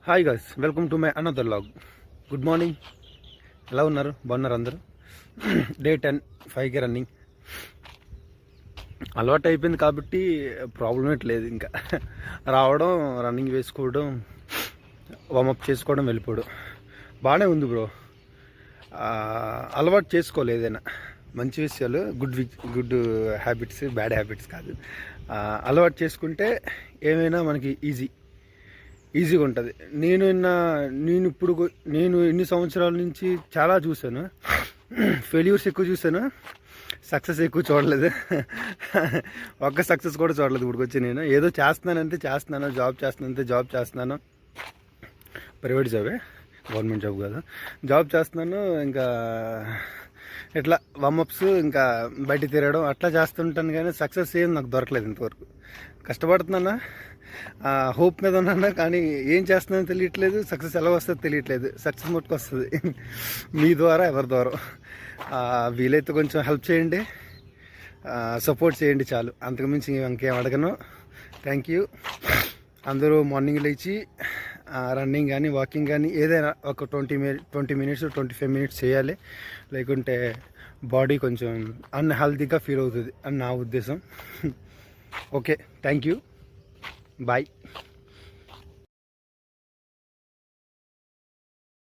Hi guys, welcome to my another log. Good morning. ఎలా ఉన్నారు? బాగున్నారు అందరూ? డే 10, 5కి రన్నింగ్ అలవాటు అయిపోయింది కాబట్టి ప్రాబ్లం లేదు. ఇంకా రావడం, రన్నింగ్ వేసుకోవడం, వామప్ చేసుకోవడం, వెళ్ళిపోవడం బాగానే ఉంది బ్రో. అలవాటు చేసుకోవాలి ఏదైనా మంచి విషయాలు, గుడ్ హ్యాబిట్స్, బ్యాడ్ హ్యాబిట్స్ కాదు. అలవాటు చేసుకుంటే ఏమైనా మనకి ఈజీగా ఉంటుంది. నేను ఇన్ని సంవత్సరాల నుంచి చాలా చూశాను. ఫెయిల్యూర్స్ ఎక్కువ చూశాను, సక్సెస్ ఎక్కువ చూడలేదు. ఒక్క సక్సెస్ కూడా చూడలేదు ఇప్పటికి వచ్చి. నేను ఏదో చేస్తున్నాను, జాబ్ చేస్తున్నాను. ప్రైవేట్ జాబే, గవర్నమెంట్ జాబ్ కాదు. జాబ్ చేస్తున్నాను. ఇంకా ఇట్లా వామప్స్, ఇంకా బయట తిరగడం అట్లా చేస్తుంటాను. కానీ సక్సెస్ ఏం నాకు దొరకలేదు ఇంతవరకు. కష్టపడుతున్నానా, హోప్ మీద ఉన్నాను, కానీ ఏం చేస్తున్నానో తెలియట్లేదు. సక్సెస్ ఎలా వస్తుందో తెలియట్లేదు. సక్సెస్ మట్టుకు వస్తుంది మీ ద్వారా, ఎవరి ద్వారా. వీలైతే కొంచెం హెల్ప్ చేయండి, సపోర్ట్ చేయండి, చాలు. అంతకుమించి ఇంకేం అడగను. Thank you. అందరూ మార్నింగ్ లేచి రన్నింగ్ కానీ, వాకింగ్ కానీ, ఏదైనా ఒక 20 మినిట్స్ 25 మినిట్స్ చేయాలి. లేకుంటే బాడీ కొంచెం అన్హెల్తీగా ఫీల్ అవుతుంది అని నా ఉద్దేశం. Okay, thank you. బాయ్.